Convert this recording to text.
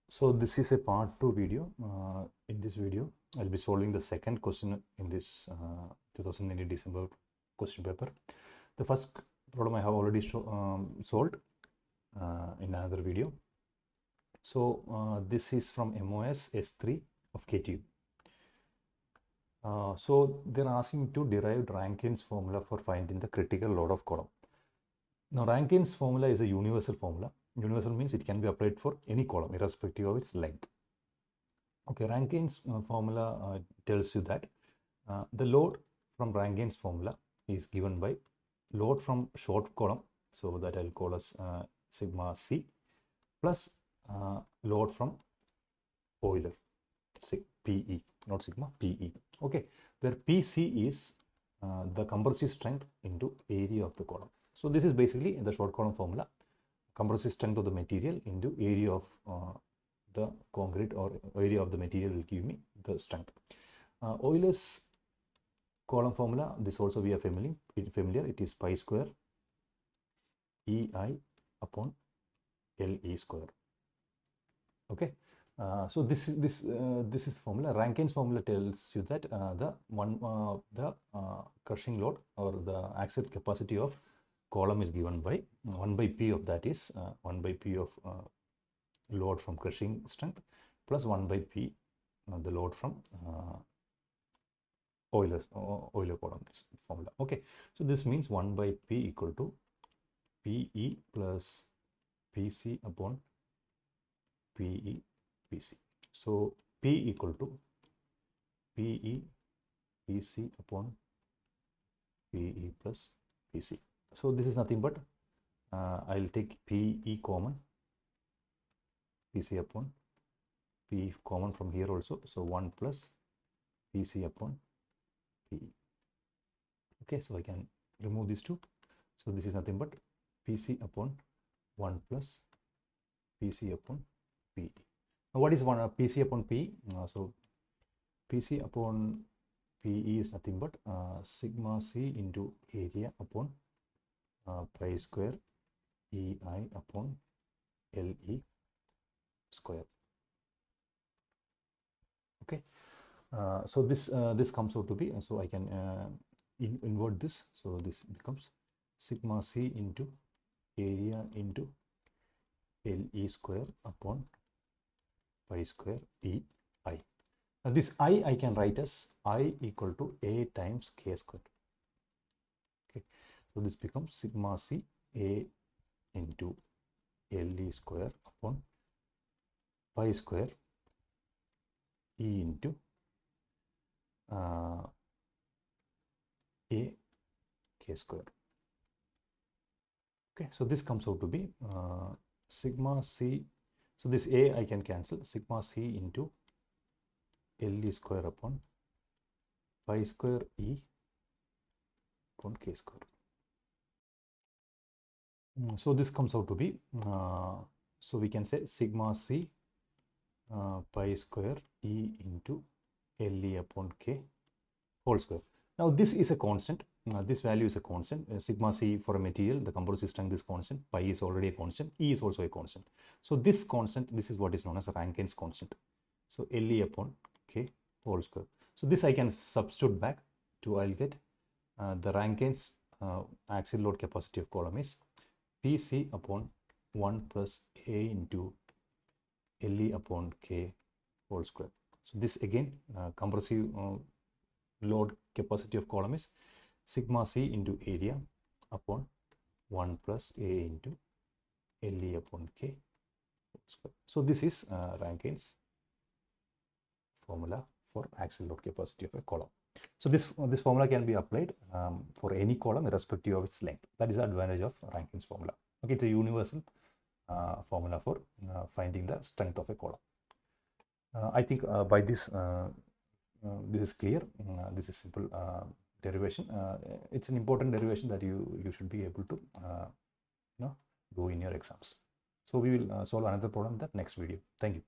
So this is a part 2 video. In this video, I'll be solving the second question in this 2019 December question paper. The first problem I have already solved in another video. So this is from MoS S3 of KTU. So they're asking to derive Rankine's formula for finding the critical load of column. Now Rankine's formula is a universal formula. Universal means it can be applied for any column irrespective of its length. Okay, Rankine's formula tells you that the load from Rankine's formula is given by load from short column, so that I'll call as sigma C, plus load from Euler, PE, not sigma, PE. Okay, where PC is the compressive strength into area of the column. So this is basically in the short column formula, compressive strength of the material into area of the concrete, or area of the material will give me the strength. Euler's column formula, this also we are familiar. It is pi square EI upon LE square. Okay. So this is formula. Rankine's formula tells you that the crushing load or the axial capacity of column is given by 1 by P of that is 1 by P of load from crushing strength plus 1 by P the load from Euler column formula. Okay, so this means 1 by P equal to PE plus PC upon PE PC. So P equal to PE PC upon PE plus PC. So this is nothing but I'll take PE common, PC upon P common from here also. So 1 plus PC upon PE. Okay, so I can remove these two. So this is nothing but PC upon 1 plus PC upon PE. Now what is PC upon PE? So PC upon PE is nothing but sigma C into area upon pi square EI upon LE square. Okay, so this comes out to be, so I can invert this, so this becomes sigma C into area into LE square upon pi square EI. Now this I can write as I equal to A times K square. Okay, so this becomes sigma C A into LE square upon pi square E into A K square. Okay, so this comes out to be sigma C. So this A I can cancel, sigma C into LE square upon pi square E upon K square. So this comes out to be, so we can say sigma C pi square E into LE upon K whole square. Now this is a constant. This value is a constant. Sigma C for a material, the compressive strength is constant. Pi is already a constant. E is also a constant. So this constant, this is what is known as Rankine's constant. So LE upon K whole square. So this I can substitute back to, I'll get the Rankine's axial load capacity of column is PC upon 1 plus A into LE upon K whole square. So this again compressive load capacity of column is sigma C into area upon 1 plus A into LE upon K whole square. So this is Rankine's formula for axial load capacity of a column. So this formula can be applied for any column irrespective of its length. That is the advantage of Rankine's formula. Okay, it's a universal formula for finding the strength of a column. I think by this this is clear. This is simple derivation. It's an important derivation that you should be able to do in your exams. So we will solve another problem in the next video. Thank you.